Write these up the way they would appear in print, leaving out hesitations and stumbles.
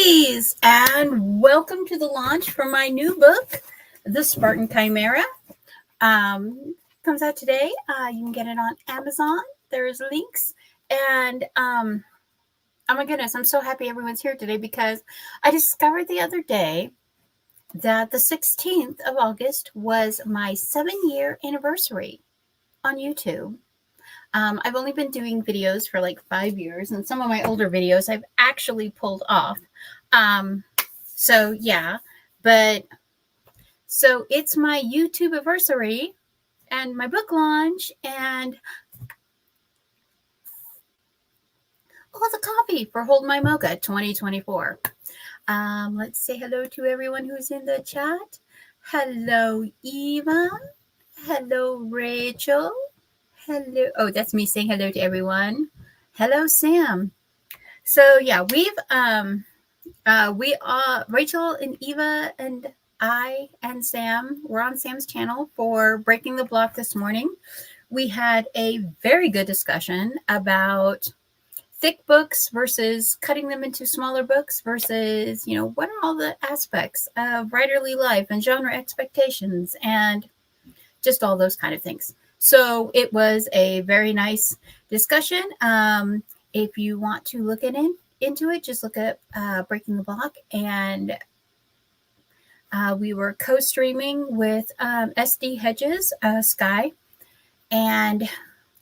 ladies, and welcome to the launch for my new book, The Spartan Chimera. Comes out today. You can get it on Amazon. There's links. And oh my goodness, I'm so happy everyone's here today because I discovered the other day that the 16th of August was my 7-year anniversary on YouTube. I've only been doing videos for like 5 years, and some of my older videos I've actually pulled off. So yeah, but so it's my YouTube anniversary and my book launch and all the coffee for Hold My Mocha 2024. Let's say hello to everyone who's in the chat. Hello, Eva. Hello, Rachel. Hello. Oh, that's me saying hello to everyone. Hello, Sam. So yeah, Rachel and Eva and I and Sam were on Sam's channel for Breaking the Block this morning. We had a very good discussion about thick books versus cutting them into smaller books versus, what are all the aspects of writerly life and genre expectations and just all those kind of things. So it was a very nice discussion. If you want to look into it, just look up Breaking the Block. And we were co-streaming with SD Hedges, Sky. And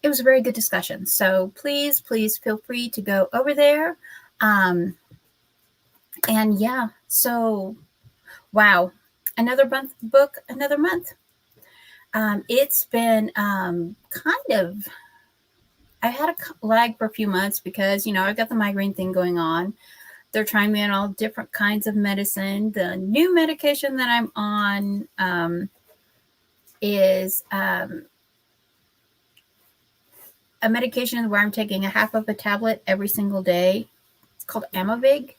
it was a very good discussion. So please feel free to go over there. And yeah, so wow, another book, another month. It's been I had a lag for a few months because, I've got the migraine thing going on. They're trying me on all different kinds of medicine. The new medication that I'm on is a medication where I'm taking a half of a tablet every single day. It's called Amavig.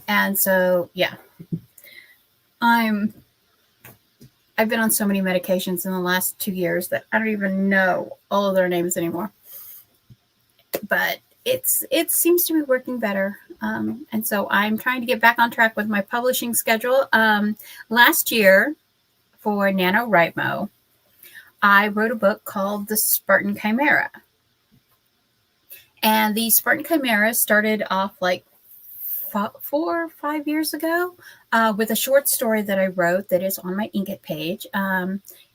And so, yeah, I've been on so many medications in the last 2 years that I don't even know all of their names anymore. But it seems to be working better. And so I'm trying to get back on track with my publishing schedule. Last year for NaNoWriMo, I wrote a book called The Spartan Chimera. And the Spartan Chimera started off like 4 or 5 years ago with a short story that I wrote that is on my Inket page.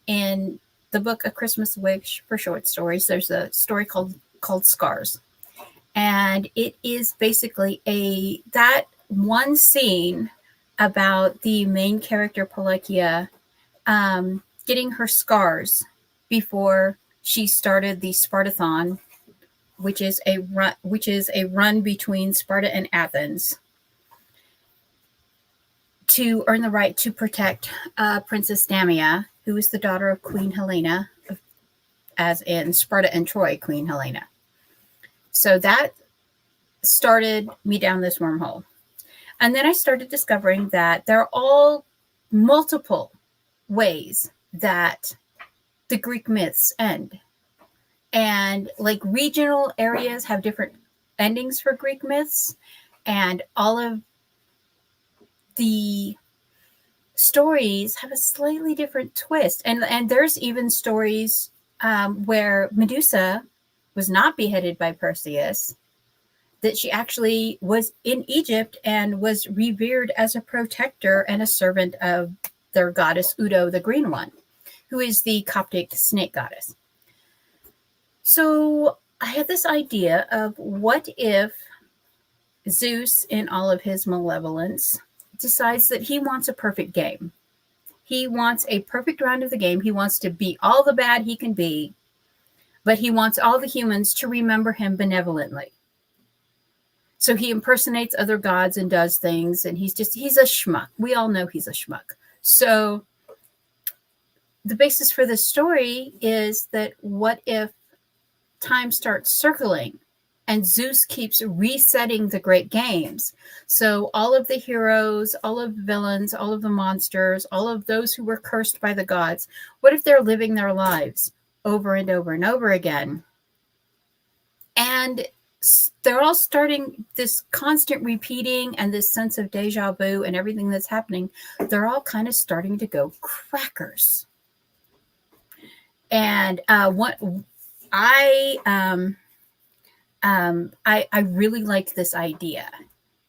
In the book A Christmas Wish for Short Stories, there's a story called Scars. And it is basically that one scene about the main character, Pelagia, getting her scars before she started the Spartathon, which is a run between Sparta and Athens, to earn the right to protect Princess Damia, who is the daughter of Queen Helena, as in Sparta and Troy, Queen Helena. So that started me down this wormhole. And then I started discovering that there are all multiple ways that the Greek myths end. And like regional areas have different endings for Greek myths, and all of the stories have a slightly different twist. And there's even stories where Medusa was not beheaded by Perseus, that she actually was in Egypt and was revered as a protector and a servant of their goddess Udo, the green one, who is the Coptic snake goddess. So I had this idea of what if Zeus, in all of his malevolence, decides that he wants a perfect game. He wants a perfect round of the game. He wants to be all the bad he can be, but he wants all the humans to remember him benevolently. So he impersonates other gods and does things, and he's a schmuck. We all know he's a schmuck. So the basis for this story is that what if time starts circling and Zeus keeps resetting the great games? So all of the heroes, all of the villains, all of the monsters, all of those who were cursed by the gods, what if they're living their lives over and over and over again? And they're all starting this constant repeating and this sense of deja vu and everything that's happening. They're all kind of starting to go crackers. And what I really like this idea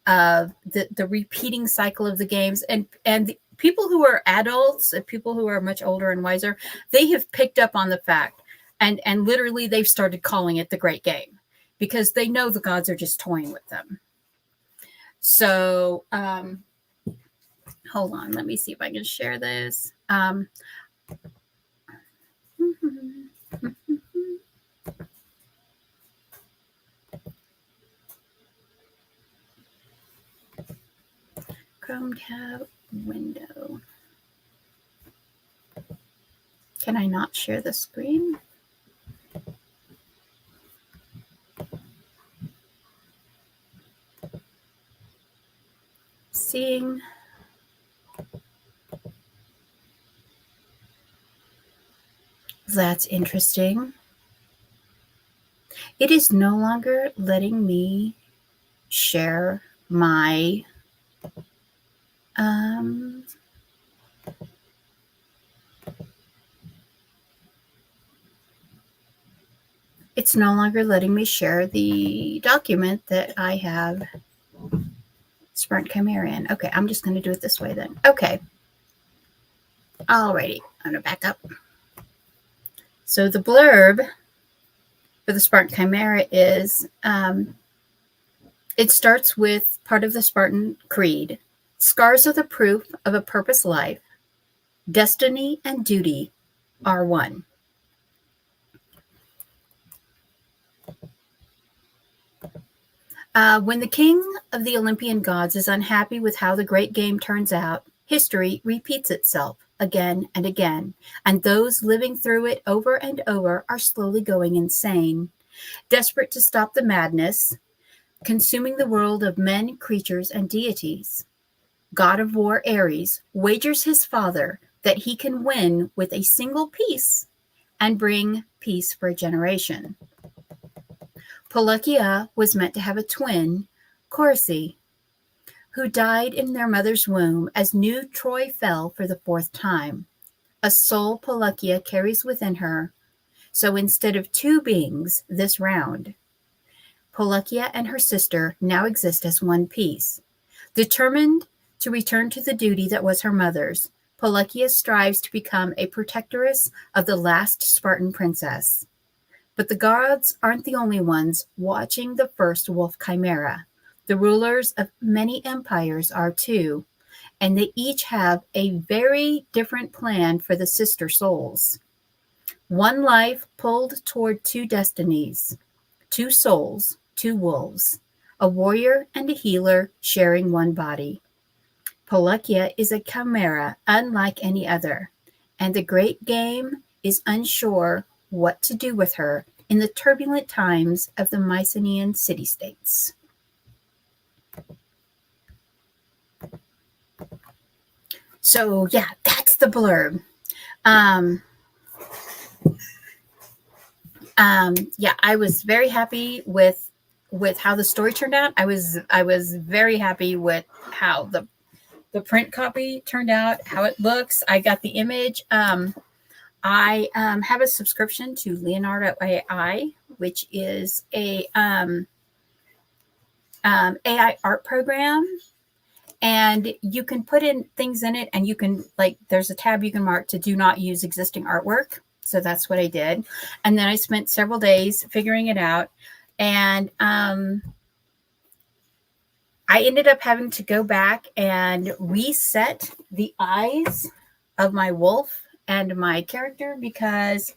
of the repeating cycle of the games, and the people who are adults, people who are much older and wiser, they have picked up on the fact, and literally they've started calling it the Great Game because they know the gods are just toying with them. So hold on, let me see if I can share this. Chrome tab window. Can I not share the screen? Seeing. That's interesting. It is no longer letting me share my it's no longer letting me share the document that I have Spartan Chimera in. Okay, I'm just going to do it this way then. Okay. Alrighty, I'm going to back up. So the blurb for the Spartan Chimera is, it starts with part of the Spartan Creed. Scars are the proof of a purpose life. Destiny and duty are one. When the king of the Olympian gods is unhappy with how the great game turns out, history repeats itself again and again, and those living through it over and over are slowly going insane, desperate to stop the madness, consuming the world of men, creatures, and deities. God of war Ares wagers his father that he can win with a single piece and bring peace for a generation. Pelagia was meant to have a twin, Chorus, who died in their mother's womb as new Troy fell for the fourth time. A soul Pelagia carries within her, so instead of two beings this round, Pelagia and her sister now exist as one piece. Determined to return to the duty that was her mother's, Pelagia strives to become a protectress of the last Spartan princess. But the gods aren't the only ones watching the first wolf chimera. The rulers of many empires are too, and they each have a very different plan for the sister souls. One life pulled toward two destinies, two souls, two wolves, a warrior and a healer sharing one body. Pelagia is a chimera unlike any other, and the great game is unsure what to do with her in the turbulent times of the Mycenaean city-states. So yeah, that's the blurb. Yeah, I was very happy with how the story turned out. I was very happy with how the print copy turned out, how it looks. I got the image. I have a subscription to Leonardo AI, which is a AI art program, and you can put in things in it, and you can, like, there's a tab you can mark to do not use existing artwork. So that's what I did, and then I spent several days figuring it out, and I ended up having to go back and reset the eyes of my wolf and my character because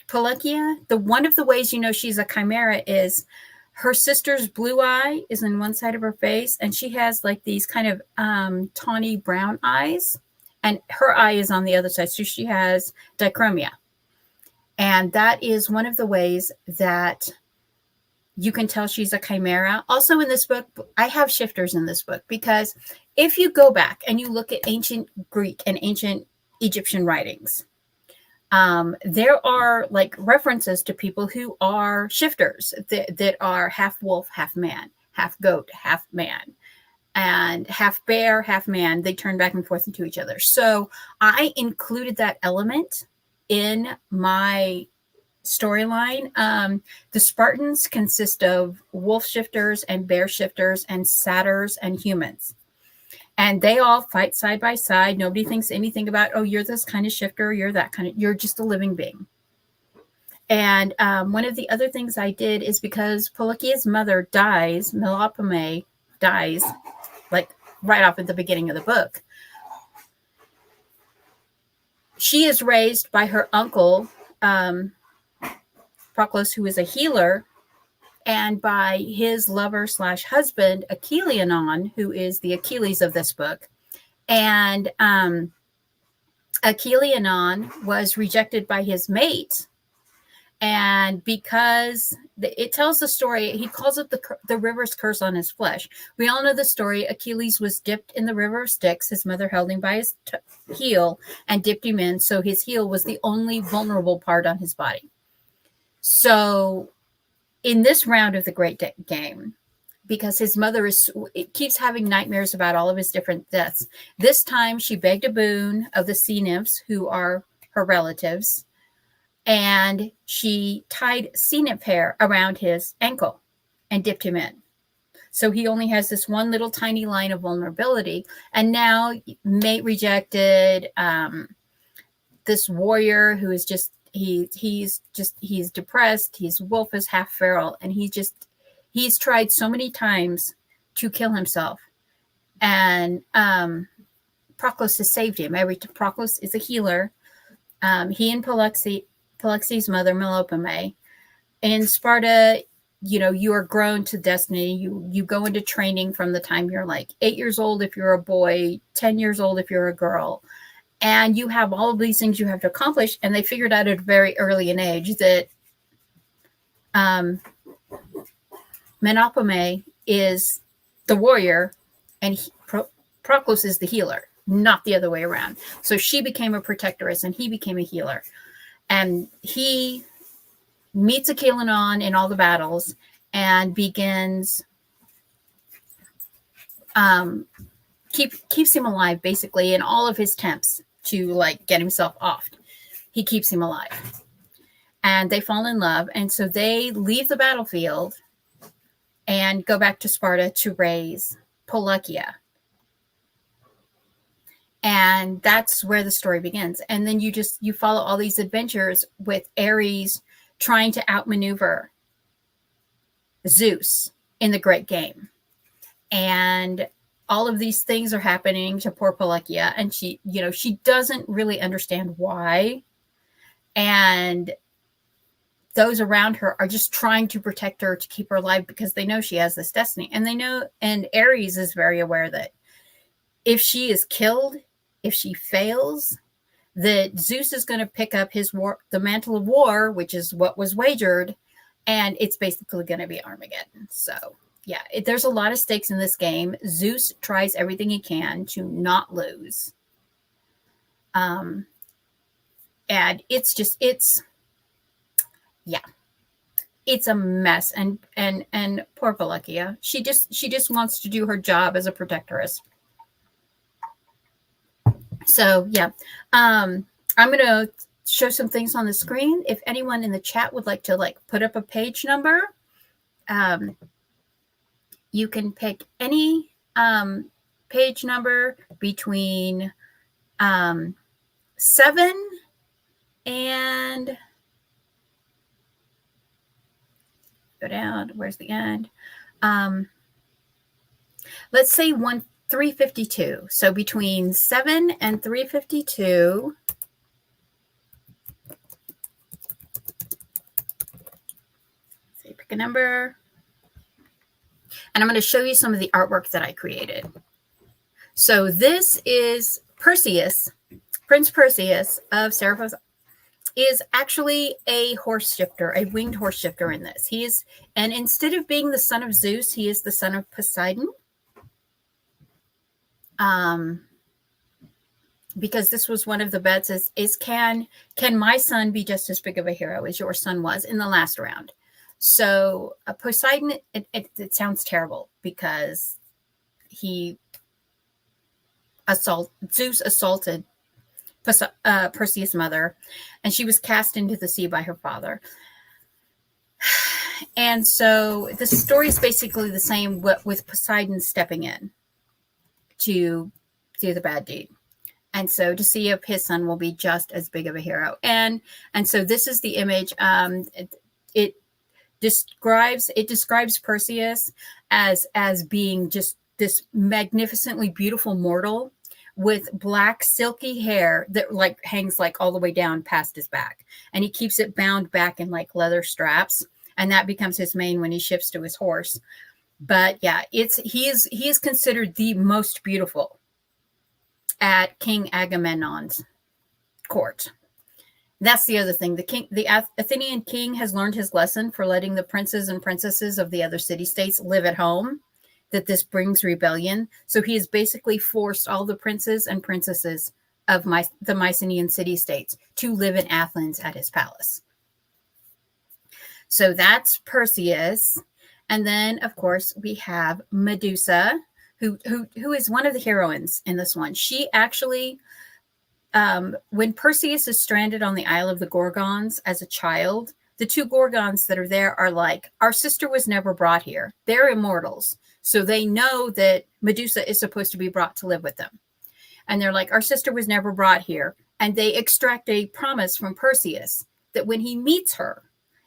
Pelagia, one of the ways you know she's a chimera is her sister's blue eye is in one side of her face, and she has like these kind of tawny brown eyes, and her eye is on the other side, so she has dichromia. And that is one of the ways that you can tell she's a chimera. Also in this book, I have shifters in this book because if you go back and you look at ancient Greek and ancient Egyptian writings, There are like references to people who are shifters that are half wolf, half man, half goat, half man, and half bear, half man. They turn back and forth into each other. So I included that element in my storyline. The Spartans consist of wolf shifters and bear shifters and satyrs and humans. And they all fight side by side. Nobody thinks anything about, oh, you're this kind of shifter, you're that kind of, you're just a living being. And one of the other things I did is because Pelagia's mother dies, Melopome dies, like right off at the beginning of the book. She is raised by her uncle, Proclus, who is a healer, and by his lover / husband, Achilleanon, who is the Achilles of this book. And Achilleanon was rejected by his mate. And because it tells the story, he calls it the river's curse on his flesh. We all know the story. Achilles was dipped in the river of Styx. His mother held him by his heel and dipped him in. So his heel was the only vulnerable part on his body. So in this round of the Great Game, because his mother keeps having nightmares about all of his different deaths, this time she begged a boon of the sea nymphs, who are her relatives, and she tied sea nymph hair around his ankle and dipped him in. So he only has this one little tiny line of vulnerability. And now mate rejected, this warrior who is just, he's depressed. He's wolfish, half feral, and he's tried so many times to kill himself. And Proclus has saved him. Proclus is a healer. He and Pelagia's mother, Melopome. In Sparta, you are grown to destiny. You go into training from the time you're like 8 years old if you're a boy, 10 years old if you're a girl. And you have all of these things you have to accomplish. And they figured out at a very early an age that Melopome is the warrior and Proclus is the healer, not the other way around. So she became a protectoress and he became a healer. And he meets Achilleanon in all the battles and begins, keeps him alive basically in all of his attempts to like get himself off. He keeps him alive. And they fall in love. And so they leave the battlefield and go back to Sparta to raise Pelagia. And that's where the story begins. And then you follow all these adventures with Ares trying to outmaneuver Zeus in the Great Game. And all of these things are happening to poor Pelagia. And she doesn't really understand why. And those around her are just trying to protect her, to keep her alive, because they know she has this destiny. And they know, and Ares is very aware that if she is killed, if she fails, that Zeus is going to pick up the mantle of war, which is what was wagered, and it's basically going to be Armageddon. So, yeah, there's a lot of stakes in this game. Zeus tries everything he can to not lose. And it's a mess. And poor Pelagia, she just wants to do her job as a protectoress. So, yeah, I'm going to show some things on the screen. If anyone in the chat would like to put up a page number, you can pick any page number between 7 and go down. Where's the end? Let's say 352. So between 7 and 352. So pick a number. And I'm going to show you some of the artwork that I created. So this is Perseus, Prince Perseus of Seriphos, is actually a horse shifter, a winged horse shifter in this. And instead of being the son of Zeus, he is the son of Poseidon. because this was one of the bets is can my son be just as big of a hero as your son was in the last round? So Poseidon, it sounds terrible because Zeus assaulted Perseus' mother, and she was cast into the sea by her father. And so the story is basically the same with Poseidon stepping in to do the bad deed. And so to see if his son will be just as big of a hero. And so this is the image. It describes Perseus as being just this magnificently beautiful mortal with black silky hair that like hangs like all the way down past his back, and he keeps it bound back in like leather straps, and that becomes his mane when he shifts to his horse. But yeah, he is considered the most beautiful at King Agamemnon's court. That's the other thing. The Athenian king has learned his lesson for letting the princes and princesses of the other city-states live at home, that this brings rebellion. So he has basically forced all the princes and princesses of the Mycenaean city-states to live in Athens at his palace. So that's Perseus. And then, of course, we have Medusa, who is one of the heroines in this one. She actually, when Perseus is stranded on the Isle of the Gorgons as a child, the two Gorgons that are there are like, our sister was never brought here. They're immortals. So they know that Medusa is supposed to be brought to live with them. And they're like, our sister was never brought here. And they extract a promise from Perseus that when he meets her,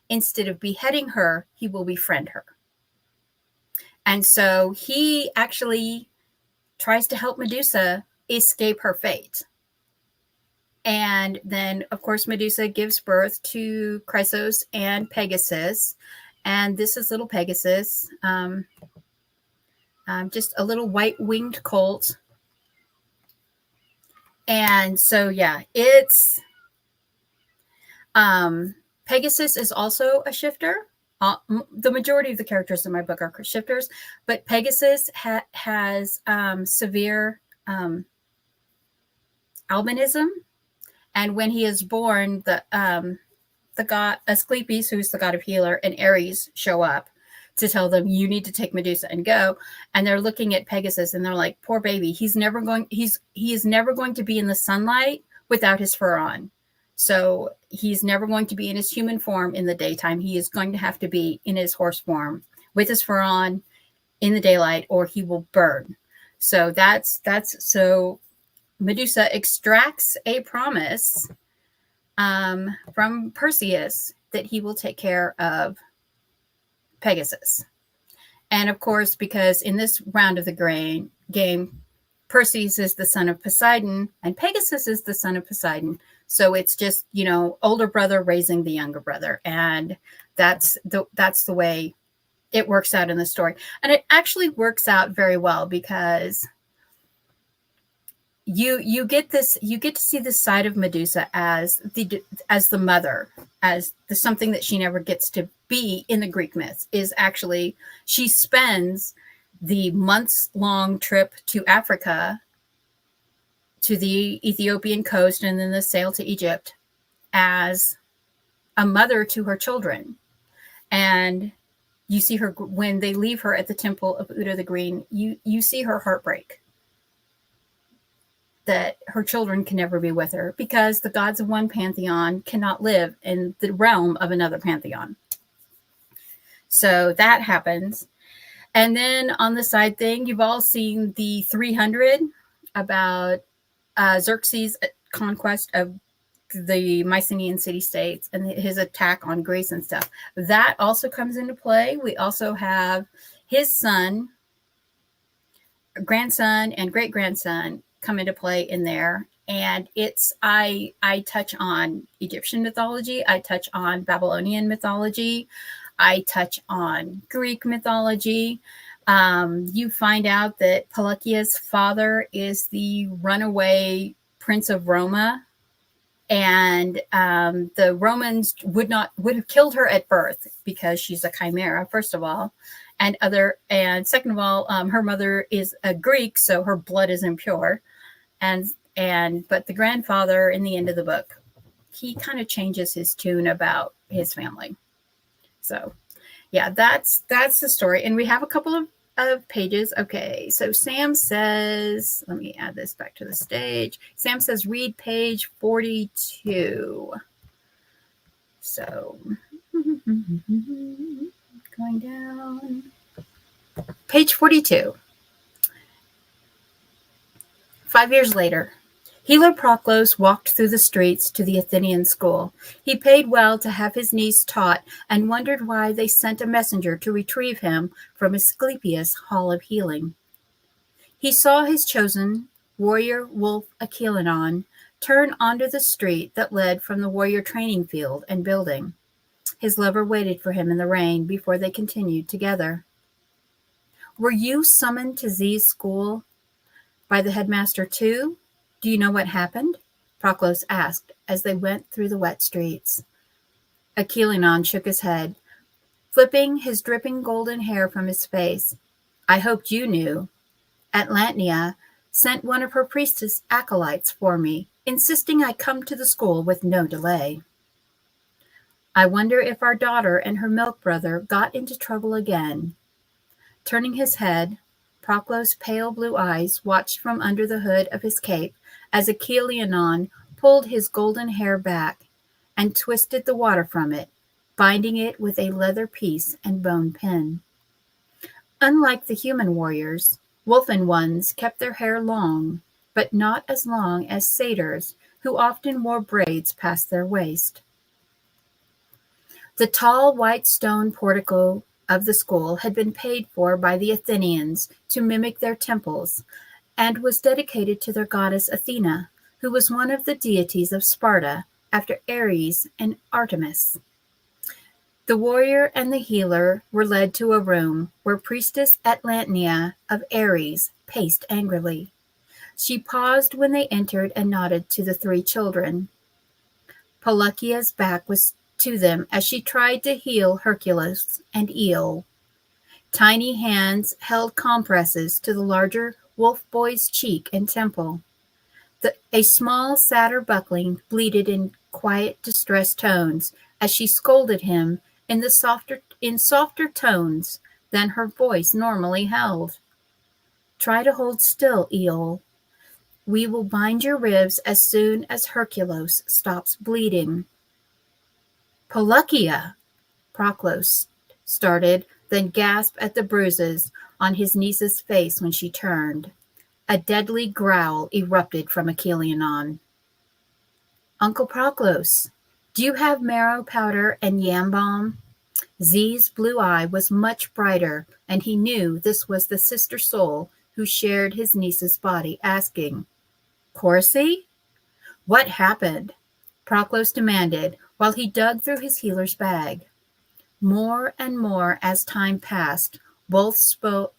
instead of beheading her, he will befriend her. And so he actually tries to help Medusa escape her fate. And then, of course, Medusa gives birth to Chrysos and Pegasus. And this is little Pegasus, just a little white-winged colt. And so, yeah, it's... Pegasus is also a shifter. The majority of the characters in my book are shifters, but Pegasus has severe albinism. And when he is born, the god Asclepius, who's the god of healer, and Ares show up to tell them, you need to take Medusa and go. And they're looking at Pegasus and they're like, poor baby, he is never going to be in the sunlight without his fur on. So he's never going to be in his human form in the daytime. He is going to have to be in his horse form with his fur on in the daylight, or he will burn. So so Medusa extracts a promise from Perseus that he will take care of Pegasus. And of course, because in this round of the game, Perseus is the son of Poseidon and Pegasus is the son of Poseidon. So it's just, older brother raising the younger brother. And that's the way it works out in the story. And it actually works out very well because you get to see the side of Medusa as the mother, as something that she never gets to be in the Greek myths, is actually she spends the months-long trip to Africa, to the Ethiopian coast, and then the sail to Egypt as a mother to her children. And you see her when they leave her at the temple of Uta the Green, you see her heartbreak that her children can never be with her because the gods of one pantheon cannot live in the realm of another pantheon. So that happens. And then on the side thing, you've all seen the 300 about Xerxes' conquest of the Mycenaean city-states and his attack on Greece and stuff. That also comes into play. We also have his son, grandson, and great-grandson come into play in there. And I touch on Egyptian mythology. I touch on Babylonian mythology. I touch on Greek mythology. You find out that Pelagia's father is the runaway prince of Roma, and the Romans would have killed her at birth because she's a chimera, first of all, and second of all, her mother is a Greek, so her blood is impure, and But the grandfather in the end of the book, he kind of changes his tune about his family. So yeah, that's the story. And we have a couple of pages. Okay, so Sam says, let me add this back to the stage. Sam says, read page 42. So going down. Page 42. 5 years later, Healer Proclus walked through the streets to the Athenian school. He paid well to have his niece taught and wondered why they sent a messenger to retrieve him from Asclepius' hall of healing. He saw his chosen warrior wolf Achilleon turn onto the street that led from the warrior training field and building. His lover waited for him in the rain before they continued together. Were you summoned to Z's school by the headmaster too? Do you know what happened? Proclus asked as they went through the wet streets. Achilleon shook his head, flipping his dripping golden hair from his face. I hoped you knew. Atlantia sent one of her priestess acolytes for me, insisting I come to the school with no delay. I wonder if our daughter and her milk brother got into trouble again. Turning his head, Proclus' pale blue eyes watched from under the hood of his cape as Achilleon pulled his golden hair back and twisted the water from it, binding it with a leather piece and bone pin. Unlike the human warriors, wolfen ones kept their hair long, but not as long as satyrs, who often wore braids past their waist. The tall white stone portico of the school had been paid for by the Athenians to mimic their temples, and was dedicated to their goddess Athena, who was one of the deities of Sparta after Ares and Artemis. The warrior and the healer were led to a room where Priestess Atlantia of Ares paced angrily. She paused when they entered and nodded to the three children. Polukia's back was to them as she tried to heal Hercules and Io. Tiny hands held compresses to the larger wolf boy's cheek and temple. A small satyr buckling bleated in quiet, distressed tones as she scolded him in softer tones than her voice normally held. Try to hold still, Eol. We will bind your ribs as soon as Hercules stops bleeding. Polukia, Proclus started, then gasped at the bruises on his niece's face when she turned. A deadly growl erupted from Achilleon. Uncle Proclus, do you have marrow powder and yam balm? Z's blue eye was much brighter, and he knew this was the sister soul who shared his niece's body, asking, Corsi? What happened? Proclus demanded, while he dug through his healer's bag. More and more as time passed, both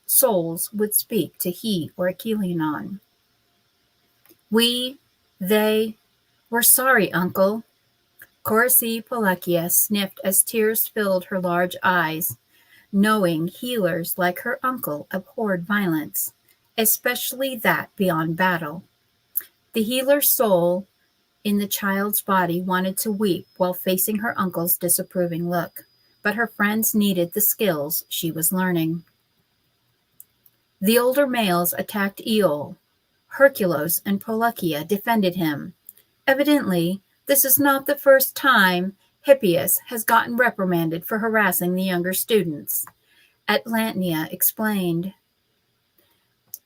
souls would speak to he or Achilleon. They were sorry, uncle. Corsi Polukia sniffed as tears filled her large eyes, knowing healers like her uncle abhorred violence, especially that beyond battle. The healer's soul in the child's body wanted to weep while facing her uncle's disapproving look, but her friends needed the skills she was learning. The older males attacked Eol. Hercules and Polukia defended him. Evidently, this is not the first time Hippias has gotten reprimanded for harassing the younger students, Atlantia explained.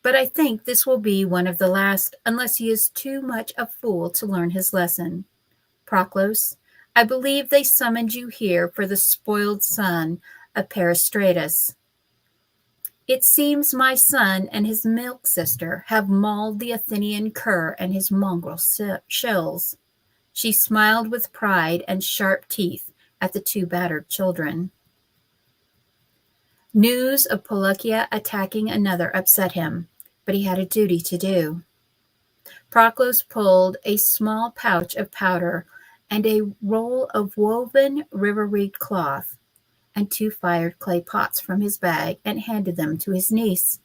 But I think this will be one of the last, unless he is too much a fool to learn his lesson. Proclus, I believe they summoned you here for the spoiled son of Peristratus. It seems my son and his milk sister have mauled the Athenian cur and his mongrel shills. She smiled with pride and sharp teeth at the two battered children. News of Polukia attacking another upset him, but he had a duty to do. Proclus pulled a small pouch of powder and a roll of woven river-reed cloth and 2 fired clay pots from his bag and handed them to his niece.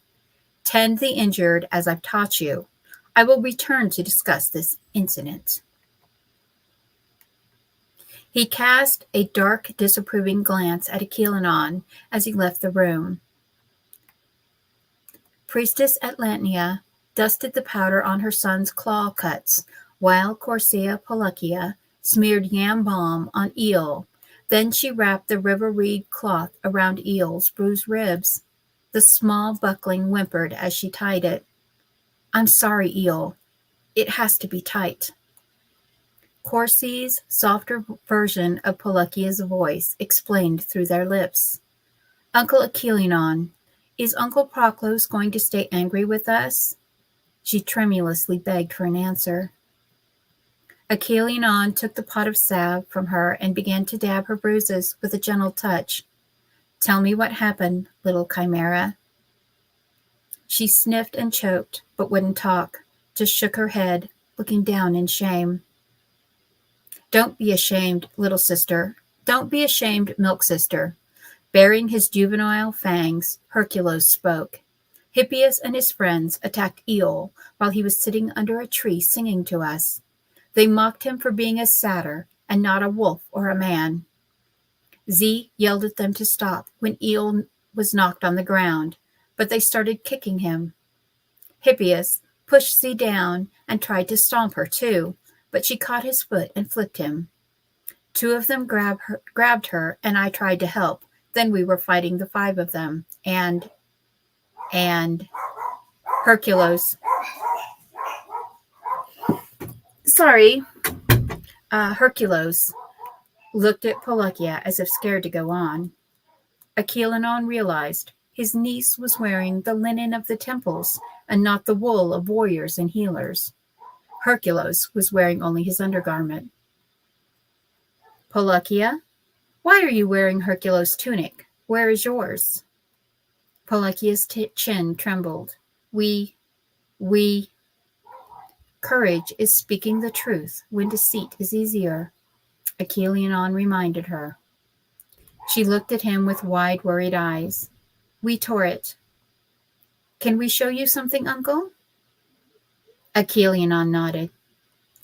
Tend the injured as I've taught you. I will return to discuss this incident. He cast a dark, disapproving glance at Aquilonon as he left the room. Priestess Atlantia dusted the powder on her son's claw cuts, while Corsaea Polukia smeared yam balm on Eel. Then she wrapped the river reed cloth around Eel's bruised ribs. The small buckling whimpered as she tied it. I'm sorry, Eel. It has to be tight. Corsaea's softer version of Polukia's voice explained through their lips. Uncle Aquilonon, is Uncle Proclus going to stay angry with us? She tremulously begged for an answer. Aquilonon took the pot of salve from her and began to dab her bruises with a gentle touch. Tell me what happened, little chimera. She sniffed and choked, but wouldn't talk, just shook her head, looking down in shame. Don't be ashamed, little sister. Don't be ashamed, milk sister. Baring his juvenile fangs, Hercules spoke. Hippias and his friends attacked Eel while he was sitting under a tree singing to us. They mocked him for being a satyr and not a wolf or a man. Z yelled at them to stop when Eel was knocked on the ground, but they started kicking him. Hippias pushed Z down and tried to stomp her too, but she caught his foot and flipped him. Two of them grabbed her, and I tried to help. Then we were fighting the five of them, and Hercules. Hercules looked at Polukia as if scared to go on. Aquilonon realized his niece was wearing the linen of the temples and not the wool of warriors and healers. Hercules was wearing only his undergarment. Polukia, why are you wearing Hercules' tunic? Where is yours? Polukia's chin trembled. Courage is speaking the truth when deceit is easier, Aquilonon reminded her. She looked at him with wide, worried eyes. We tore it. Can we show you something, Uncle? Aquilonon nodded.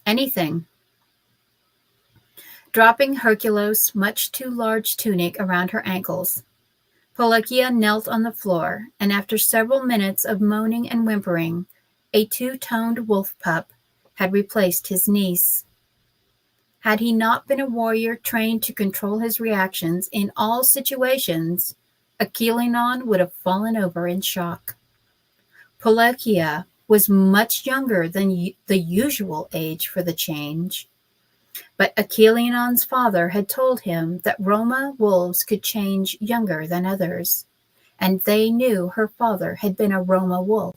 Anything. Dropping Hercules' much too large tunic around her ankles, Polukia knelt on the floor, and after several minutes of moaning and whimpering, a two-toned wolf pup had replaced his niece. Had he not been a warrior trained to control his reactions in all situations, Aquilonon would have fallen over in shock. Polukia was much younger than the usual age for the change, but Aquilinon's father had told him that Roma wolves could change younger than others, and they knew her father had been a Roma wolf.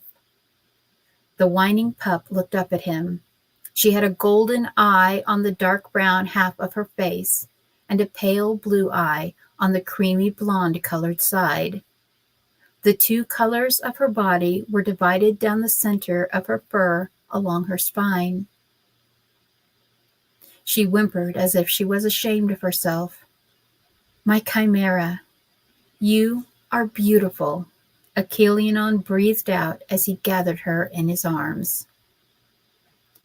The whining pup looked up at him. She had a golden eye on the dark brown half of her face and a pale blue eye on the creamy blonde-colored side. The two colors of her body were divided down the center of her fur along her spine. She whimpered as if she was ashamed of herself. My chimera, you are beautiful, Aquilonon breathed out as he gathered her in his arms.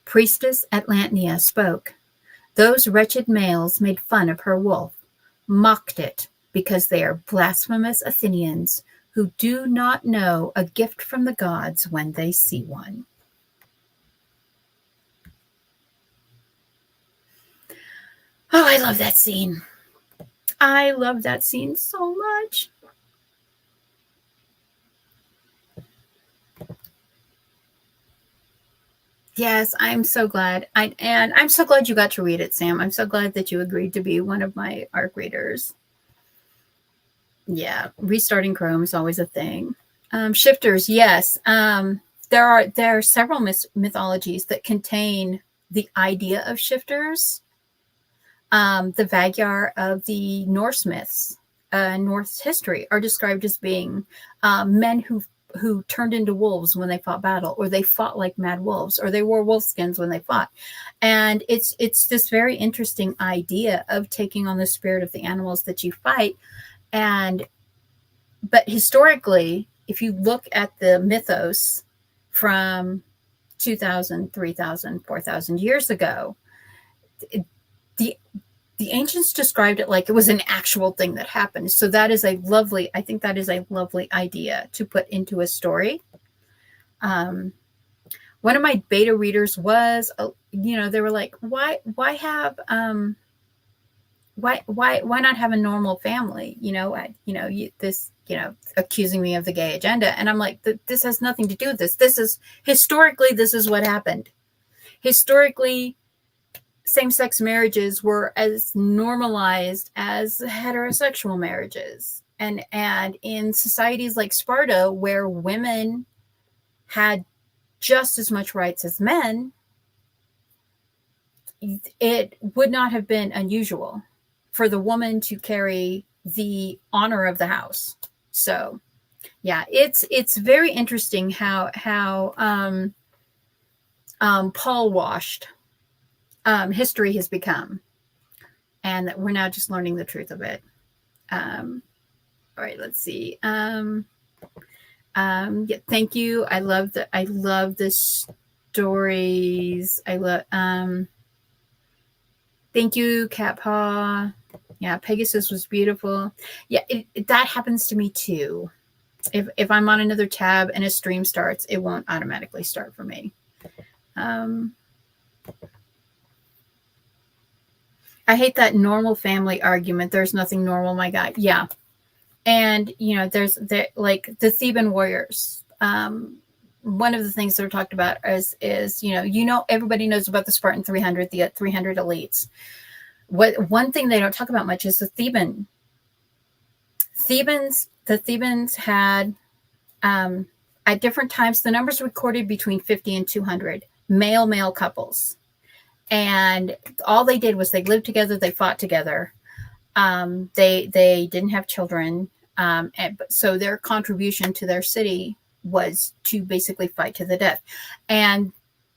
Priestess Atlantia spoke. Those wretched males made fun of her wolf, mocked it because they are blasphemous Athenians who do not know a gift from the gods when they see one. Oh, I love that scene. I love that scene so much. Yes, I'm so glad. And I'm so glad you got to read it, Sam. I'm so glad that you agreed to be one of my ARC readers. Yeah, restarting Chrome is always a thing. Shifters, yes. There are several mythologies that contain the idea of shifters. The Magyar of the Norse myths, Norse history, are described as being men who turned into wolves when they fought battle, or they fought like mad wolves, or they wore wolf skins when they fought. And it's this very interesting idea of taking on the spirit of the animals that you fight. But historically, if you look at the mythos from 2,000, 3,000, 4,000 years ago. The the ancients described it like it was an actual thing that happened. So that is a lovely, I think that is a lovely idea to put into a story. One of my beta readers was, they were like, why not have a normal family? Accusing me of the gay agenda. And I'm like, this has nothing to do with this. This is historically, this is what happened. Historically, same-sex marriages were as normalized as heterosexual marriages. And in societies like Sparta, where women had just as much rights as men, it would not have been unusual for the woman to carry the honor of the house. So, yeah, it's very interesting how Paul washed history has become, and that we're now just learning the truth of it. All right, let's see. Yeah, thank you. I love the stories. Thank you, Cat Paw. Yeah, Pegasus was beautiful. Yeah, that happens to me too. If I'm on another tab and a stream starts, it won't automatically start for me. I hate that normal family argument. There's nothing normal, my guy. Yeah. And, there's like the Theban warriors. One of the things that are talked about is everybody knows about the Spartan 300, the 300 elites. One thing they don't talk about much is the Thebans. The Thebans had, at different times, the numbers recorded between 50 and 200 male couples. And all they did was they lived together, they fought together. They didn't have children. So their contribution to their city was to basically fight to the death. And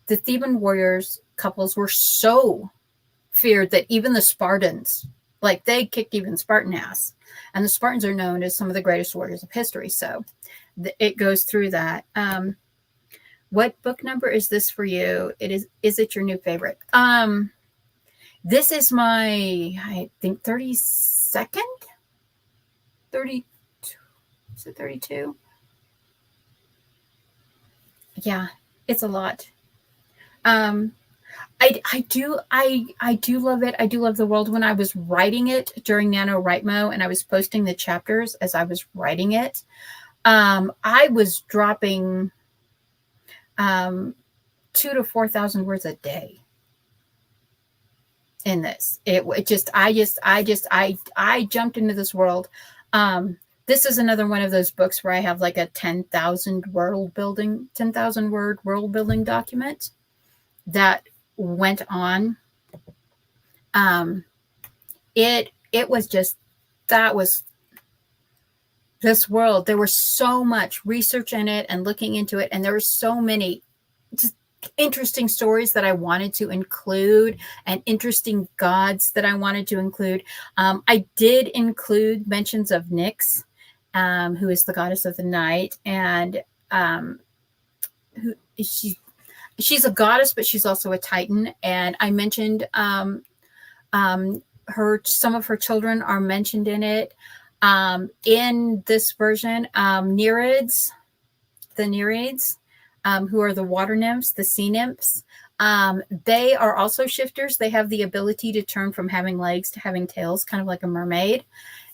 the Theban warriors couples were so feared that even the Spartans, like, they kicked even Spartan ass. And the Spartans are known as some of the greatest warriors of history. So it goes through that. What book number is this for you? Is it your new favorite? This is my, I think, 32nd? 32. Is it 32? Yeah, it's a lot. I do love it. I do love the world. When I was writing it during NaNoWriMo and I was posting the chapters as I was writing it, I was dropping 2,000 to 4,000 words a day in this. I jumped into this world. This is another one of those books where I have like a 10,000 word world building document that went on. It was just, that was this world. There was so much research in it and looking into it, and there were so many just interesting stories that I wanted to include and interesting gods that I wanted to include. I did include mentions of Nyx, who is the goddess of the night, and she's a goddess, but she's also a titan. And I mentioned some of her children are mentioned in it. In this version, Nereids, the Nereids, who are the water nymphs, the sea nymphs, they are also shifters. They have the ability to turn from having legs to having tails, kind of like a mermaid.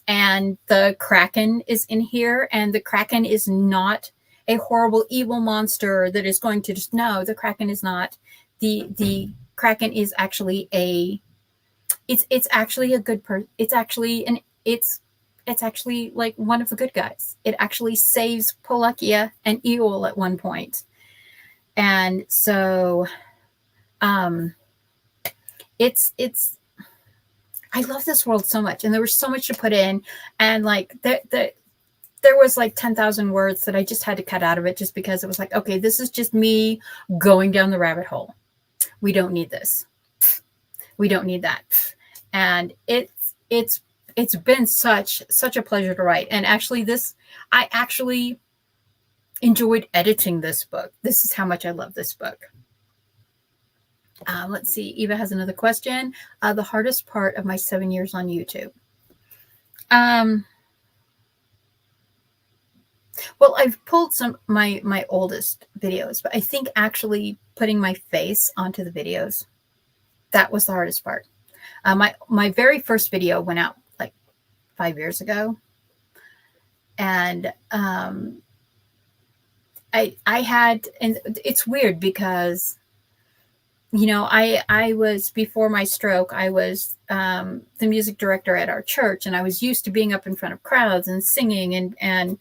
And the Kraken is in here, and the Kraken is not a horrible evil monster that is going to just, no, the Kraken is not. The Kraken is actually it's actually a good person. It's actually like one of the good guys. It actually saves Polakia and Eol at one point. And so it's I love this world so much, and there was so much to put in, and like there was like 10,000 words that I just had to cut out of it, just because it was like, okay, this is just me going down the rabbit hole. We don't need this. We don't need that. And it's been such a pleasure to write. And actually enjoyed editing this book. This is how much I love this book. Let's see. Eva has another question. The hardest part of my 7 years on YouTube. Well, I've pulled some my oldest videos, but I think actually putting my face onto the videos, that was the hardest part. My very first video went out like 5 years ago, and I had, and it's weird because, you know, I was, before my stroke, I was the music director at our church, and I was used to being up in front of crowds and singing and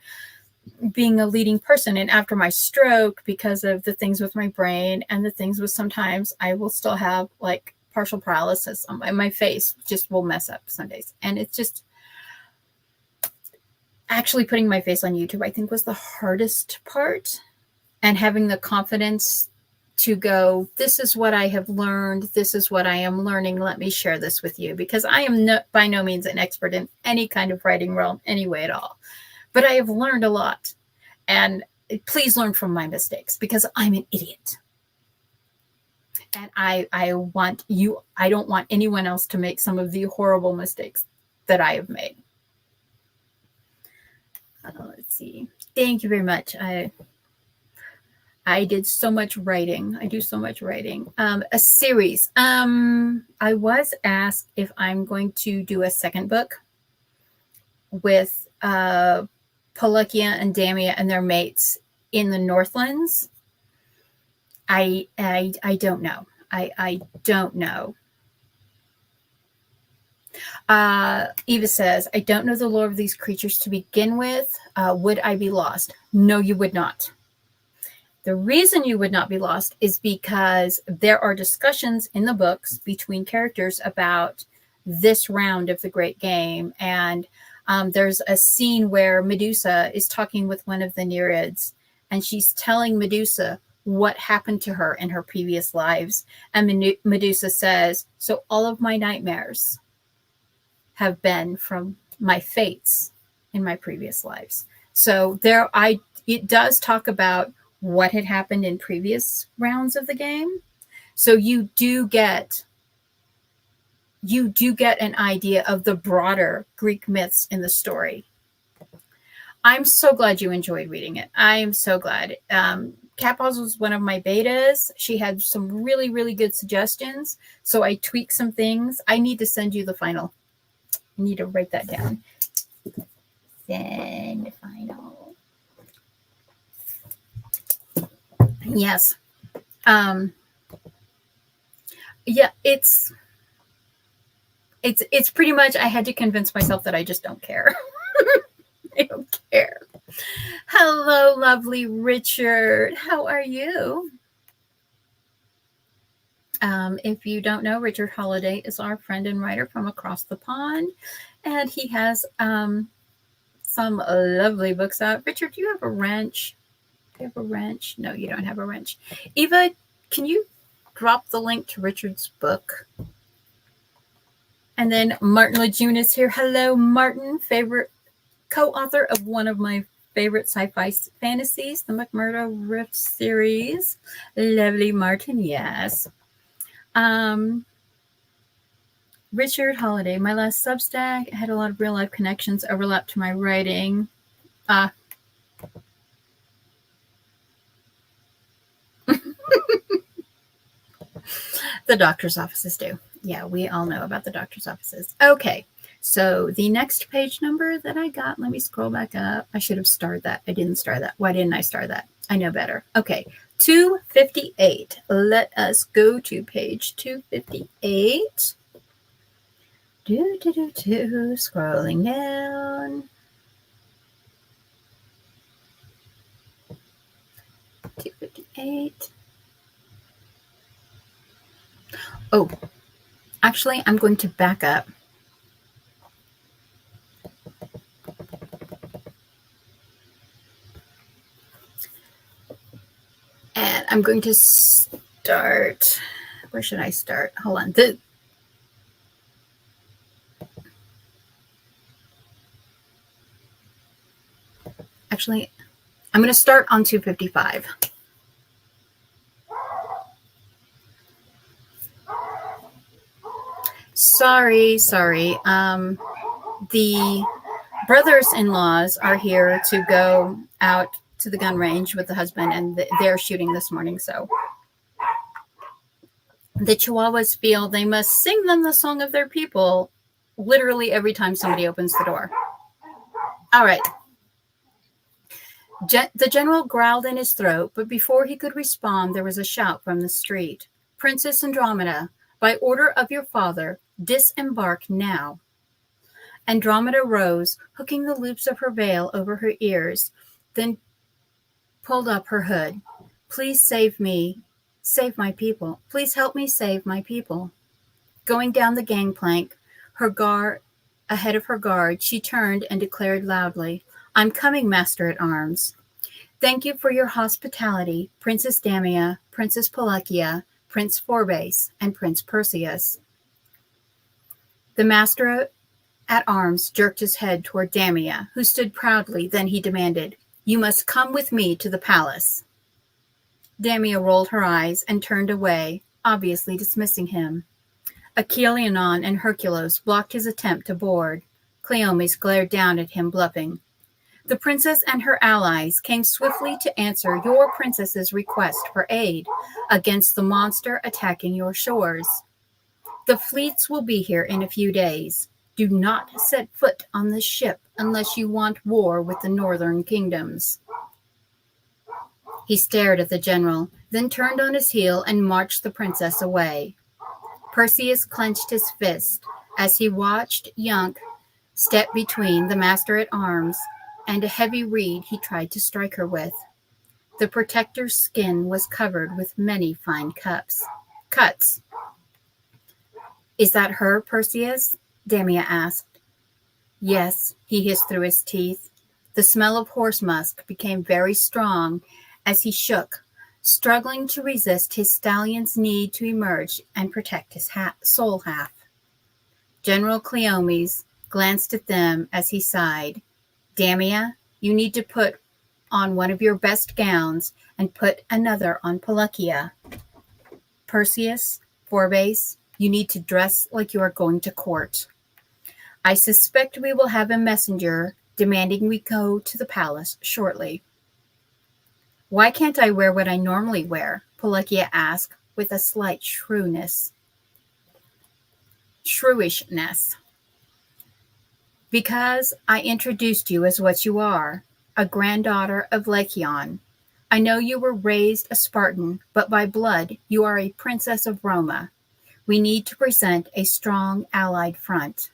being a leading person. And after my stroke, because of the things with my brain and the things with, sometimes I will still have like partial paralysis on my face, just will mess up some days. And it's just, actually putting my face on YouTube, I think, was the hardest part. And having the confidence to go, this is what I have learned. This is what I am learning. Let me share this with you, because I am by no means an expert in any kind of writing realm anyway at all. But I have learned a lot. And please learn from my mistakes, because I'm an idiot. And I don't want anyone else to make some of the horrible mistakes that I have made. Let's see. Thank you very much. I did so much writing. I do so much writing. A series. I was asked if I'm going to do a second book with Pelagia and Damia and their mates in the Northlands. I don't know. I don't know. Eva says, I don't know the lore of these creatures to begin with. Would I be lost? No, you would not. The reason you would not be lost is because there are discussions in the books between characters about this round of the Great Game. And there's a scene where Medusa is talking with one of the Nereids, and she's telling Medusa what happened to her in her previous lives. And Medusa says, so all of my nightmares have been from my fates in my previous lives. So it does talk about what had happened in previous rounds of the game. So you do get an idea of the broader Greek myths in the story. I'm so glad you enjoyed reading it. I am so glad. Cat Paws was one of my betas. She had some really, really good suggestions. So I tweaked some things. I need to send you the final. I need to write that down. Send final. Yes. Yeah, it's pretty much, I had to convince myself that I just don't care. I don't care. Hello, lovely Richard. How are you? If you don't know, Richard Holiday is our friend and writer from across the pond, and he has some lovely books out. Richard, do you have a wrench? Do you have a wrench? No, you don't have a wrench. Eva, can you drop the link to Richard's book? And then Martin Lejeune is here. Hello, Martin, favorite co-author of one of my favorite sci-fi fantasies, the McMurdo Rift series. Lovely, Martin, yes. Richard Holiday, my last Substack had a lot of real-life connections overlap to my writing. The doctor's offices do. Yeah, we all know about the doctor's offices. Okay, so the next page number that I got, let me scroll back up. I should have starred that. I didn't star that. Why didn't I star that? I know better. Okay, 258. Let us go to page 258. Scrolling down. 258. Oh, actually, I'm going to back up. And I'm going to start. Where should I start? Hold on. Actually, I'm going to start on 255. Sorry. The brothers-in-laws are here to go out to the gun range with the husband, and they're shooting this morning. So the Chihuahuas feel they must sing them the song of their people literally every time somebody opens the door. All right. The general growled in his throat, but before he could respond, there was a shout from the street. Princess Andromeda, by order of your father, disembark now. Andromeda rose, hooking the loops of her veil over her ears, then pulled up her hood. Please save me. Save my people. Please help me save my people. Going down the gangplank, ahead of her guard, she turned and declared loudly, I'm coming, Master-at-Arms. Thank you for your hospitality, Princess Damia, Princess Pelagia, Prince Phorbas, and Prince Perseus. The Master-at-Arms jerked his head toward Damia, who stood proudly. Then he demanded, You must come with me to the palace. Damia rolled her eyes and turned away, obviously dismissing him. Achilleon and Hercules blocked his attempt to board. Cleomes glared down at him, bluffing. The princess and her allies came swiftly to answer your princess's request for aid against the monster attacking your shores. The fleets will be here in a few days. Do not set foot on this ship unless you want war with the northern kingdoms. He stared at the general, then turned on his heel and marched the princess away. Perseus clenched his fist as he watched Yunk step between the Master-at-Arms and a heavy reed he tried to strike her with. The protector's skin was covered with many fine cuts. Is that her, Perseus? Damia asked. Yes, he hissed through his teeth. The smell of horse musk became very strong as he shook, struggling to resist his stallion's need to emerge and protect his soul half. General Cleomes glanced at them as he sighed. Damia, you need to put on one of your best gowns and put another on Pelagia. Perseus, Phorbas, you need to dress like you are going to court. I suspect we will have a messenger demanding we go to the palace shortly. Why can't I wear what I normally wear? Pelagia asked with a slight shrewishness. Because I introduced you as what you are, a granddaughter of Lycaon. I know you were raised a Spartan, but by blood you are a princess of Roma. We need to present a strong allied front.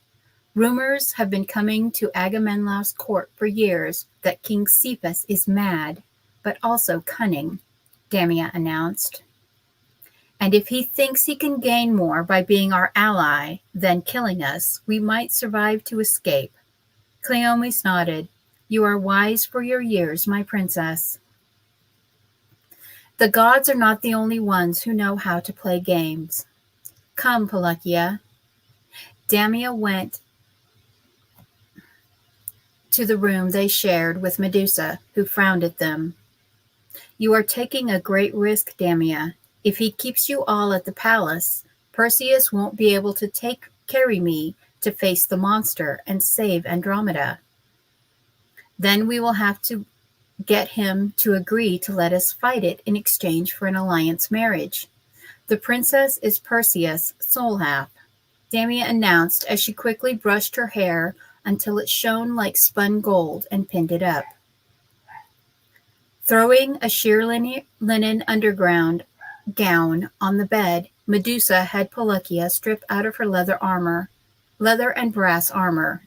Rumors have been coming to Agamemnon's court for years that King Cephas is mad, but also cunning, Damia announced. And if he thinks he can gain more by being our ally than killing us, we might survive to escape. Cleomes nodded. You are wise for your years, my princess. The gods are not the only ones who know how to play games. Come, Pelagia. Damia went to the room they shared with Medusa, who frowned at them. You are taking a great risk, Damia. If he keeps you all at the palace, Perseus won't be able to carry me to face the monster and save Andromeda. Then we will have to get him to agree to let us fight it in exchange for an alliance marriage. The princess is Perseus' soul half, Damia announced as she quickly brushed her hair until it shone like spun gold and pinned it up. Throwing a sheer linen underground gown on the bed, Medusa had Pelagia strip out of her leather and brass armor,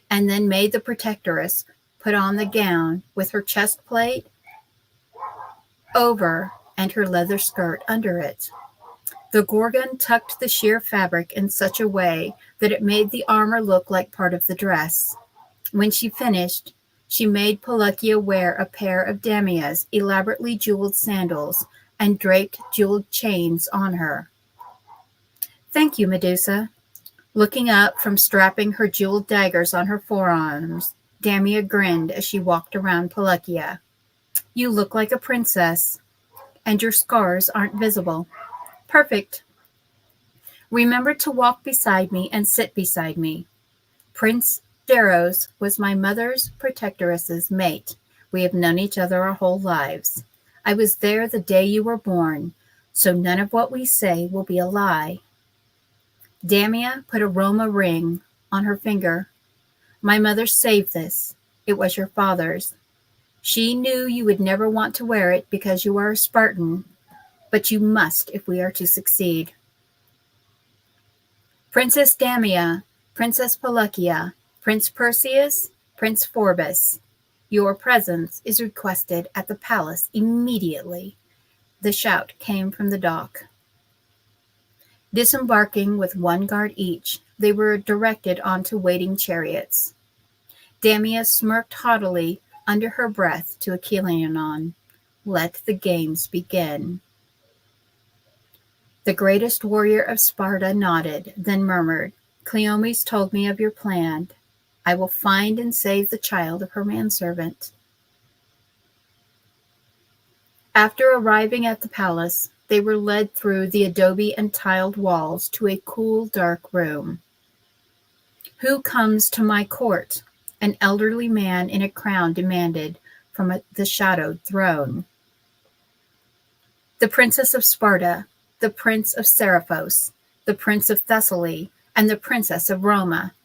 and then made the protectress put on the gown with her chest plate over and her leather skirt under it. The Gorgon tucked the sheer fabric in such a way that it made the armor look like part of the dress. When she finished, she made Pelagia wear a pair of Damia's elaborately jeweled sandals and draped jeweled chains on her. Thank you, Medusa. Looking up from strapping her jeweled daggers on her forearms, Damia grinned as she walked around Pelagia. You look like a princess, and your scars aren't visible. Perfect. Remember to walk beside me and sit beside me. Prince Darrows was my mother's protectoress's mate. We have known each other our whole lives. I was there the day you were born, so none of what we say will be a lie. Damia put a Roma ring on her finger. My mother saved this. It was your father's. She knew you would never want to wear it because you are a Spartan, but you must if we are to succeed. Princess Damia, Princess Pelagia, Prince Perseus, Prince Phorbas, your presence is requested at the palace immediately. The shout came from the dock. Disembarking with one guard each, they were directed onto waiting chariots. Damia smirked haughtily under her breath to Achilleon. Let the games begin. The greatest warrior of Sparta nodded, then murmured, Cleomes told me of your plan. I will find and save the child of her manservant. After arriving at the palace, they were led through the adobe and tiled walls to a cool, dark room. Who comes to my court? An elderly man in a crown demanded from the shadowed throne. The princess of Sparta, the prince of Seriphos, the prince of Thessaly, and the princess of Roma.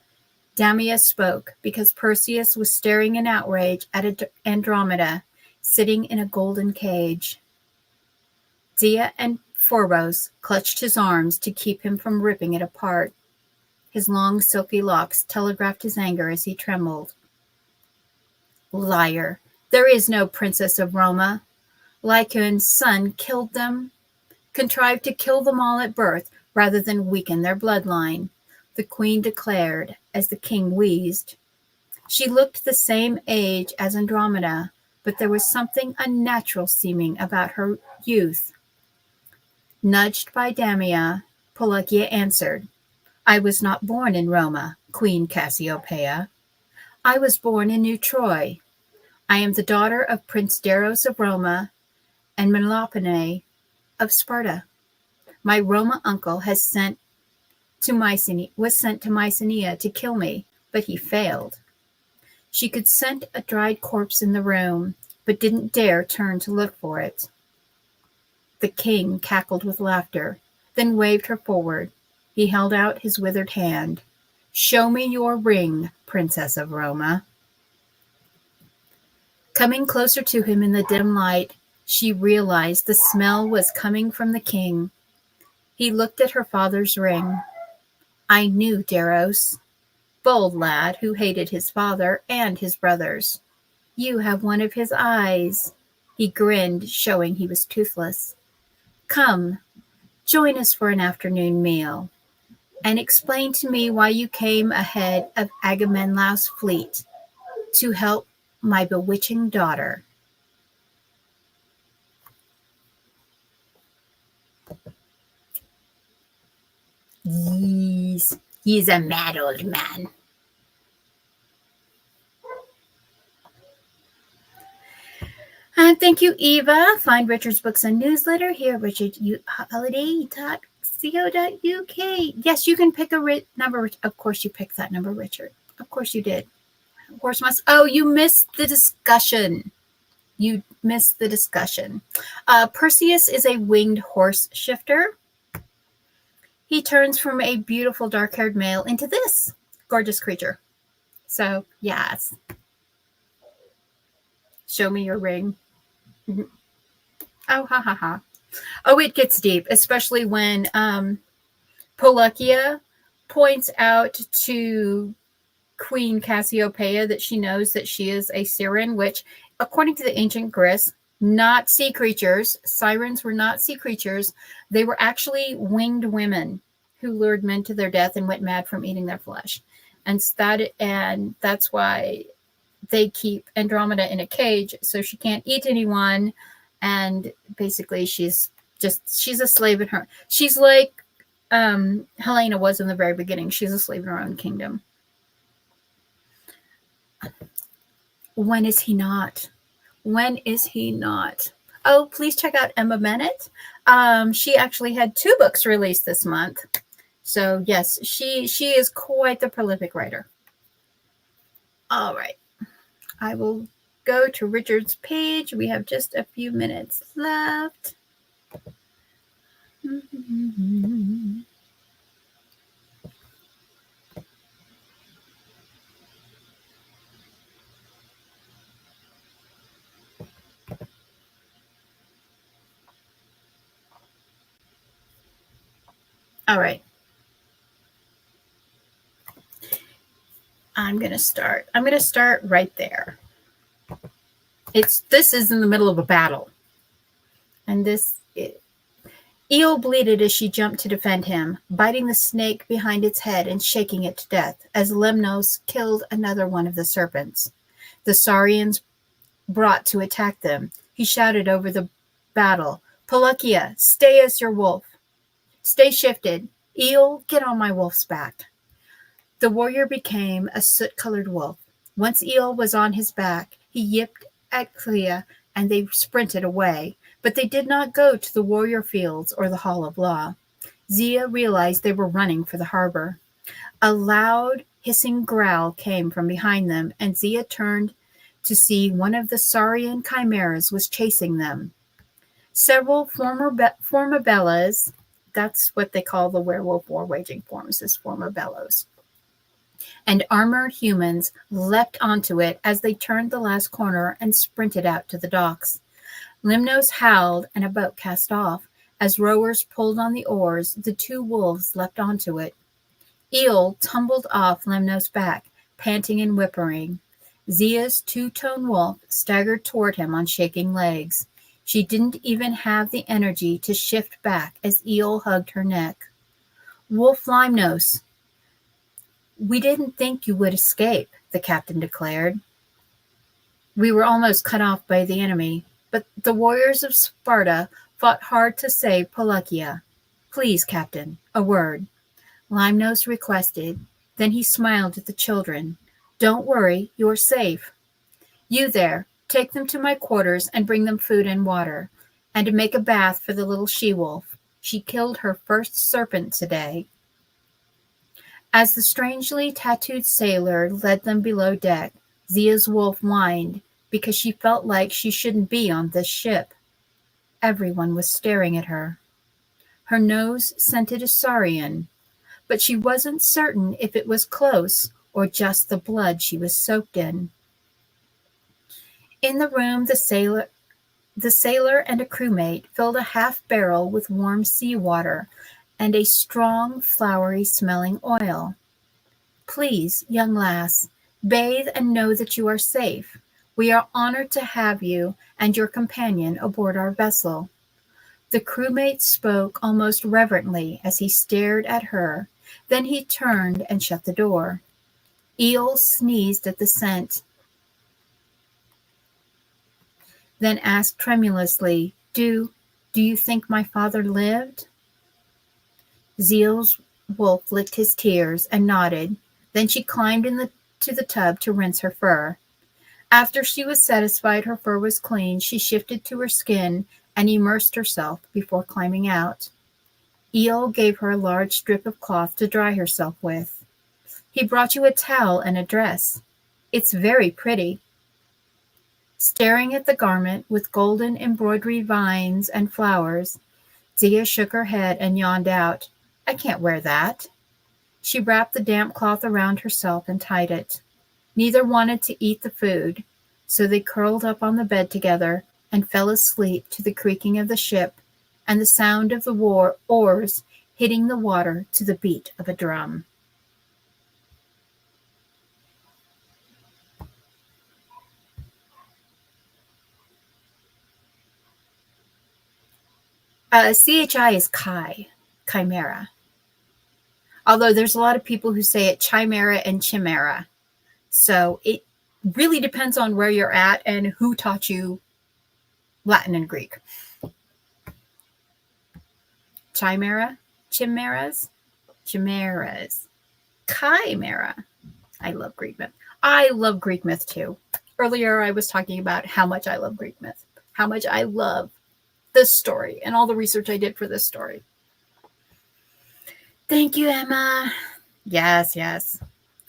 Damia spoke because Perseus was staring in outrage at Andromeda, sitting in a golden cage. Dia and Phorbos clutched his arms to keep him from ripping it apart. His long, silky locks telegraphed his anger as he trembled. Liar! There is no princess of Roma. Lycaon's son killed them, contrived to kill them all at birth rather than weaken their bloodline, the queen declared as the king wheezed. She looked the same age as Andromeda, but there was something unnatural seeming about her youth. Nudged by Damia, Pelagia answered, I was not born in Roma, Queen Cassiopeia. I was born in New Troy. I am the daughter of Prince Darros of Roma and Melopone of Sparta. My Roma uncle was sent to Mycenae to kill me, but he failed. She could scent a dried corpse in the room, but didn't dare turn to look for it. The king cackled with laughter, then waved her forward. He held out his withered hand. Show me your ring, Princess of Roma. Coming closer to him in the dim light, she realized the smell was coming from the king. He looked at her father's ring. I knew Darros. Bold lad who hated his father and his brothers. You have one of his eyes. He grinned, showing he was toothless. Come, join us for an afternoon meal, and explain to me why you came ahead of Agamemnon's fleet to help my bewitching daughter. He's a mad old man. And thank you, Eva. Find Richard's books and newsletter here at richardholiday.co.uk. Yes, you can pick a number. Of course you picked that number, Richard. Of course you did. Horse must. Oh, you missed the discussion. Perseus is a winged horse shifter. He turns from a beautiful dark-haired male into this gorgeous creature. So, yes. Show me your ring. Mm-hmm. Oh, ha, ha, ha. Oh, it gets deep, especially when Pelagia points out to Queen Cassiopeia that she knows that she is a siren, which, according to the ancient Greeks, not sea creatures. Sirens were not sea creatures. They were actually winged women who lured men to their death and went mad from eating their flesh. And that's why they keep Andromeda in a cage, so she can't eat anyone. And basically she's a slave in her. She's like Helena was in the very beginning. She's a slave in her own kingdom. When is he not? When is he not? Oh, please check out Emma Bennett. She actually had 2 books released this month. So yes, she is quite the prolific writer. All right. I will go to Richard's page. We have just a few minutes left. All right. I'm going to start right there. This is in the middle of a battle. And Eel bleated as she jumped to defend him, biting the snake behind its head and shaking it to death as Lemnos killed another one of the serpents. The Saurians brought to attack them. He shouted over the battle, "Pelagia, stay as your wolf. Stay shifted. Eel, get on my wolf's back." The warrior became a soot-colored wolf. Once Eel was on his back, he yipped at Clea, and they sprinted away. But they did not go to the warrior fields or the Hall of Law. Zia realized they were running for the harbor. A loud, hissing growl came from behind them, and Zia turned to see one of the Saurian chimeras was chasing them. Several formabellas, that's what they call the werewolf war-waging forms, is formabellos, and armored humans leapt onto it as they turned the last corner and sprinted out to the docks. Lemnos howled, and a boat cast off. As rowers pulled on the oars, the 2 wolves leapt onto it. Eel tumbled off Lemnos' back, panting and whimpering. Zia's 2-tone wolf staggered toward him on shaking legs. She didn't even have the energy to shift back as Eel hugged her neck. "Wolf Lemnos, we didn't think you would escape," the captain declared. "We were almost cut off by the enemy, but the warriors of Sparta fought hard to save Pelagia. Please, Captain, a word," Lemnos requested. Then he smiled at the children. "Don't worry, you're safe. You there, take them to my quarters and bring them food and water, and to make a bath for the little she-wolf. She killed her first serpent today." As the strangely tattooed sailor led them below deck, Zia's wolf whined because she felt like she shouldn't be on this ship. Everyone was staring at her. Her nose scented a saurian, but she wasn't certain if it was close or just the blood she was soaked in. In the room, the sailor and a crewmate filled a half barrel with warm seawater and a strong, flowery-smelling oil. "Please, young lass, bathe and know that you are safe. We are honored to have you and your companion aboard our vessel." The crewmate spoke almost reverently as he stared at her. Then he turned and shut the door. Eel sneezed at the scent, then asked tremulously, Do you think my father lived?" Zia's wolf licked his tears and nodded. Then she climbed to the tub to rinse her fur. After she was satisfied her fur was clean, she shifted to her skin and immersed herself before climbing out. Eel gave her a large strip of cloth to dry herself with. "He brought you a towel and a dress. It's very pretty." Staring at the garment with golden embroidery vines and flowers, Zia shook her head and yawned out, "I can't wear that." She wrapped the damp cloth around herself and tied it. Neither wanted to eat the food, so they curled up on the bed together and fell asleep to the creaking of the ship and the sound of the oars hitting the water to the beat of a drum. CHI is chimera. Although there's a lot of people who say it chimera and chimera. So it really depends on where you're at and who taught you Latin and Greek. Chimera, chimeras, chimera. I love Greek myth. I love Greek myth too. earlier I was talking about how much I love Greek myth, how much I love this story and all the research I did for this story. Thank you, Emma. Yes, yes.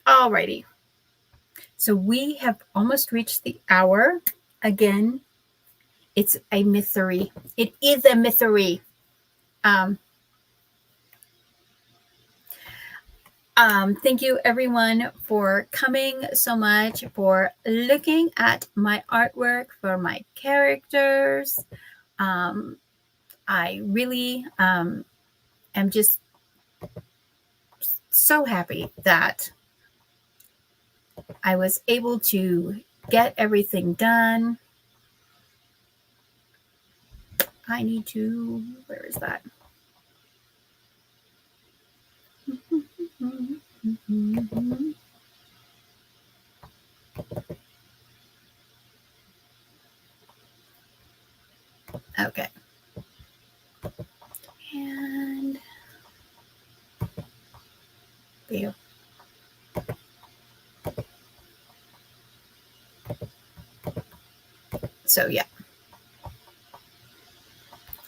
Alrighty. So we have almost reached the hour. Again, it's a mystery. It is a mystery. Thank you everyone for coming so much, for looking at my artwork, for my characters. I really am just so happy that I was able to get everything done. I need to, where is that? Okay. And there. So yeah.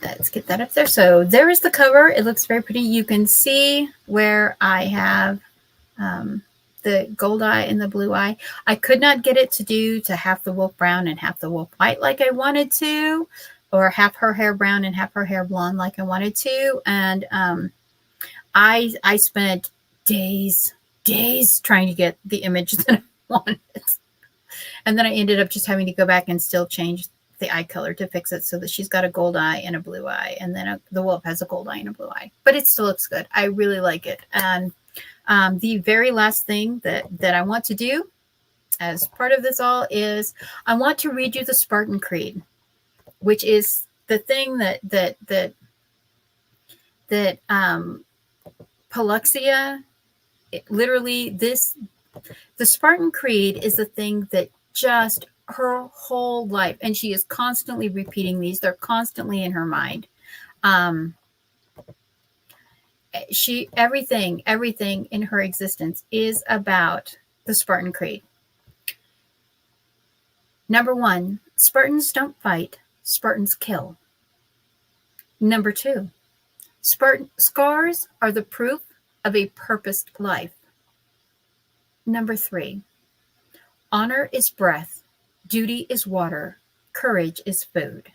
Let's get that up there. So there is the cover. It looks very pretty. You can see where I have the gold eye and the blue eye. I could not get it to do to half the wolf brown and half the wolf white like I wanted to, or half her hair brown and half her hair blonde like I wanted to. And I spent days trying to get the image that I wanted. And then I ended up just having to go back and still change the eye color to fix it so that she's got a gold eye and a blue eye. And then the wolf has a gold eye and a blue eye. But it still looks good. I really like it. And the very last thing that I want to do as part of this all is I want to read you the Spartan Creed, which is the thing that Paluxia, literally the Spartan Creed is the thing that just her whole life, and she is constantly repeating these. They're constantly in her mind. Everything in her existence is about the Spartan Creed. Number 1, Spartans don't fight, Spartans kill. Number 2, scars are the proof of a purposed life. Number 3, honor is breath, duty is water, courage is food.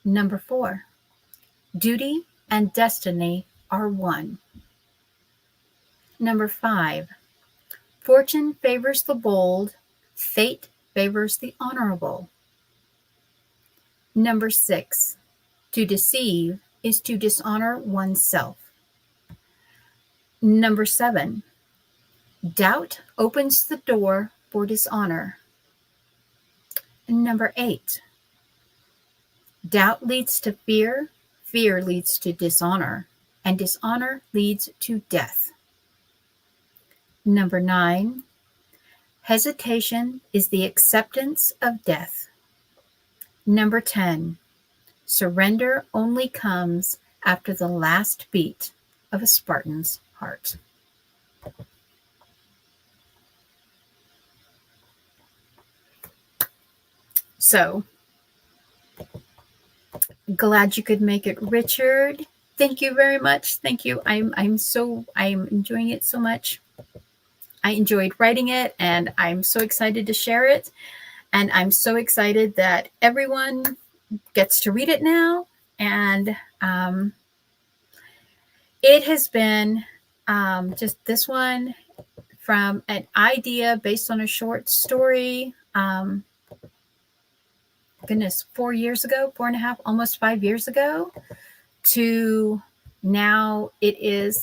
Number 4, duty and destiny are one. Number 5, fortune favors the bold, fate favors the honorable. Number 6, to deceive is to dishonor oneself. Number 7, doubt opens the door for dishonor. Number 8, doubt leads to fear, fear leads to dishonor, and dishonor leads to death. Number 9, hesitation is the acceptance of death. Number 10, surrender only comes after the last beat of a Spartan's heart. So, glad you could make it, Richard. Thank you very much. Thank you. I'm enjoying it so much. I enjoyed writing it, and I'm so excited to share it. And I'm so excited that everyone gets to read it now. And it has been just this one from an idea based on a short story. Goodness, 4 years ago, 4.5, almost 5 years ago, to now it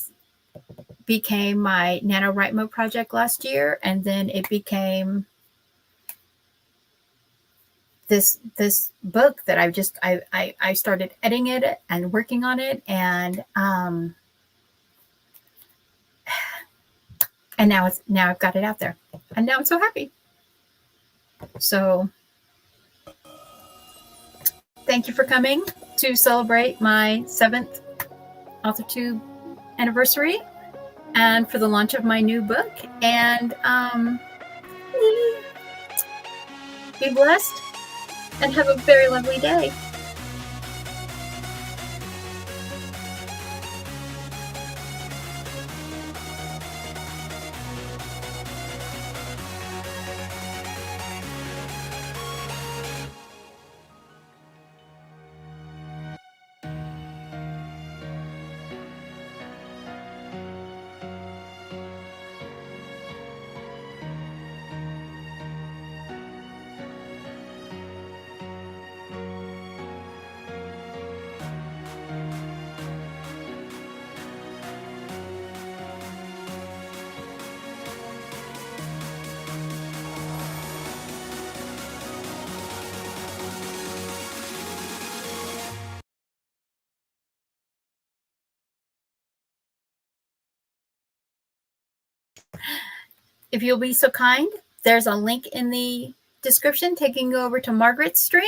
became my NaNoWriMo project last year, and then it became this book that I started editing it and working on it, and now I've got it out there, and now I'm so happy. So thank you for coming to celebrate my 7th AuthorTube anniversary and for the launch of my new book. And Be blessed and have a very lovely day. If you'll be so kind, there's a link in the description taking you over to Margaret's stream,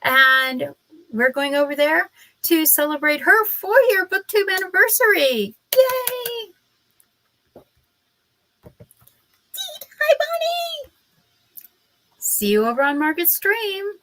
and we're going over there to celebrate her 4-year BookTube anniversary. Yay! Hi, Bonnie! See you over on Margaret's stream.